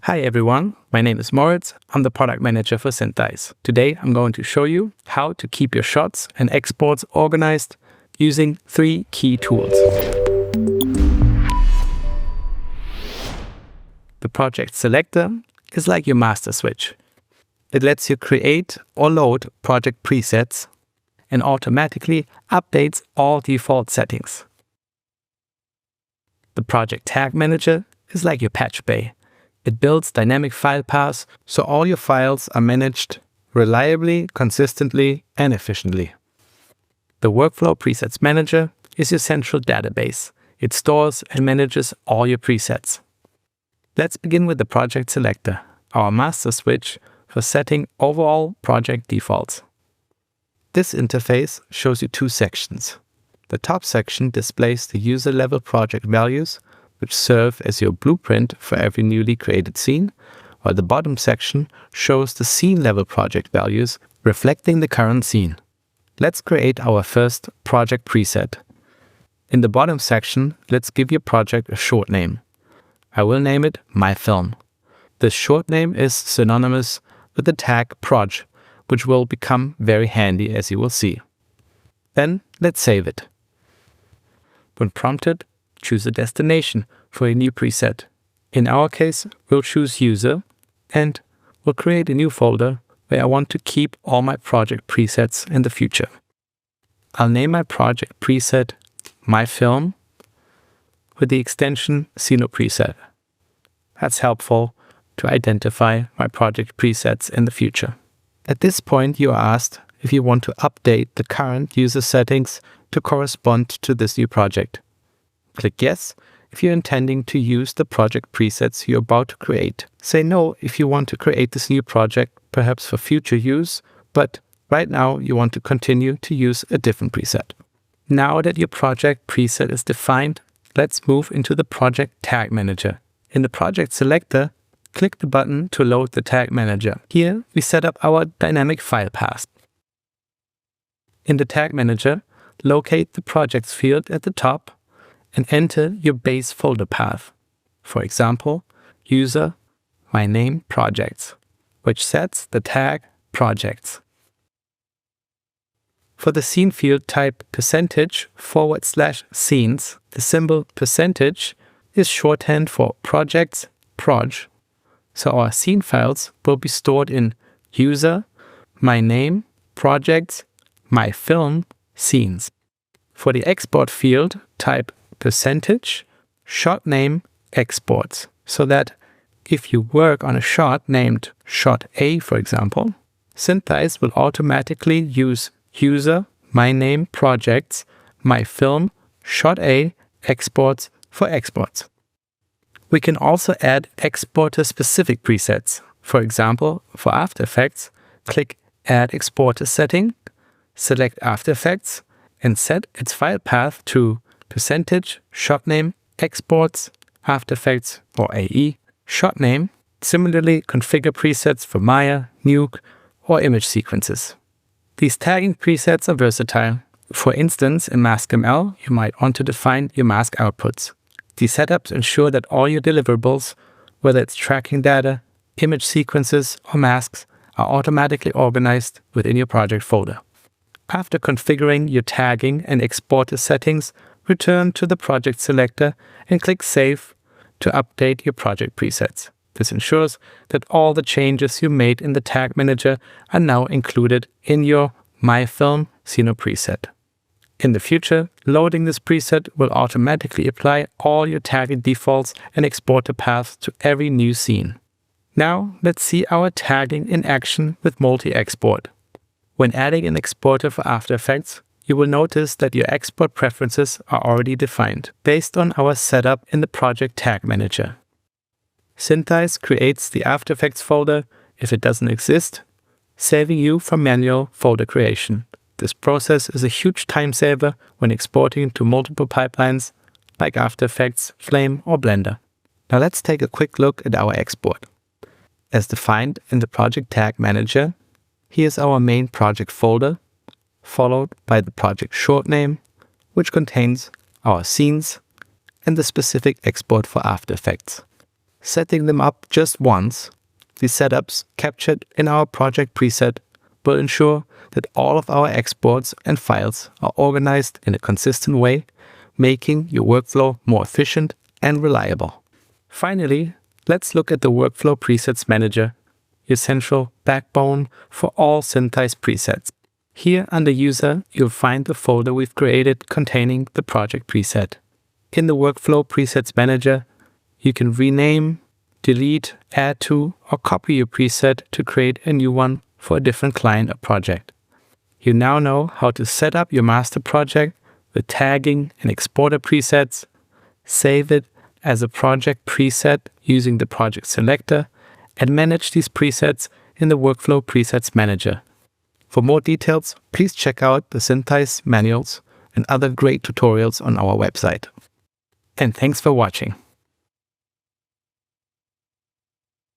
Hi everyone, my name is Moritz. I'm the product manager for SynthEyes. Today I'm going to show you how to keep your shots and exports organized using 3 key tools. The Project Selector is like your master switch. It lets you create or load project presets and automatically updates all default settings. The Project Tag Manager is like your patch bay. It builds dynamic file paths so all your files are managed reliably, consistently, and efficiently. The Workflow Presets Manager is your central database. It stores and manages all your presets. Let's begin with the Project Selector, our master switch for setting overall project defaults. This interface shows you 2 sections. The top section displays the user-level project values, which serve as your blueprint for every newly created scene, while the bottom section shows the scene-level project values reflecting the current scene. Let's create our first project preset. In the bottom section, let's give your project a short name. I will name it My Film. This short name is synonymous with the tag proj, which will become very handy as you will see. Then let's save it. When prompted, choose a destination for a new preset. In our case, we'll choose User and we'll create a new folder where I want to keep all my project presets in the future. I'll name my project preset My Film with the extension SynthEyes. That's helpful to identify my project presets in the future. At this point, you are asked if you want to update the current user settings to correspond to this new project. Click Yes if you're intending to use the project presets you're about to create. Say No if you want to create this new project, perhaps for future use, but right now you want to continue to use a different preset. Now that your project preset is defined, let's move into the Project Tag Manager. In the Project Selector, click the button to load the Tag Manager. Here we set up our dynamic file path. In the Tag Manager, locate the Projects field at the top and enter your base folder path. For example, User, My Name, Projects, which sets the tag Projects. For the scene field, type %/scenes. The symbol % is shorthand for Projects Proj, so our scene files will be stored in User, My Name, Projects, My Film, Scenes. For the export field, type %shot name exports, so that if you work on a shot named shot A, for example, SynthEyes will automatically use User, My Name, Projects, My Film, shot A exports for exports. We can also add exporter-specific presets. For example, for After Effects, click Add Exporter Setting, select After Effects, and set its file path to %shot name exports After Effects or AE shot name. Similarly, configure presets for Maya, Nuke, or image sequences. These tagging presets are versatile. For instance, in MaskML, you might want to define your mask outputs. These setups ensure that all your deliverables, whether it's tracking data, image sequences, or masks, are automatically organized within your project folder. After configuring your tagging and exporter settings, return to the Project Selector and click Save to update your project presets. This ensures that all the changes you made in the Tag Manager are now included in your My Film SynthEyes preset. In the future, loading this preset will automatically apply all your tagging defaults and exporter paths to every new scene. Now, let's see our tagging in action with multi-export. When adding an exporter for After Effects, you will notice that your export preferences are already defined based on our setup in the Project Tag Manager. SynthEyes creates the After Effects folder if it doesn't exist, saving you from manual folder creation. This process is a huge time saver when exporting to multiple pipelines like After Effects, Flame, or Blender. Now let's take a quick look at our export. As defined in the Project Tag Manager, here's our main project folder, followed by the project short name, which contains our scenes and the specific export for After Effects. setting them up just once, the setups captured in our project preset will ensure that all of our exports and files are organized in a consistent way, making your workflow more efficient and reliable. Finally, let's look at the Workflow Presets Manager, your central backbone for all SynthEyes presets. Here under User, you'll find the folder we've created containing the project preset. In the Workflow Presets Manager, you can rename, delete, add to, or copy your preset to create a new one for a different client or project. You now know how to set up your master project with tagging and exporter presets, save it as a project preset using the Project Selector, and manage these presets in the Workflow Presets Manager. For more details, please check out the SynthEyes manuals and other great tutorials on our website. And thanks for watching.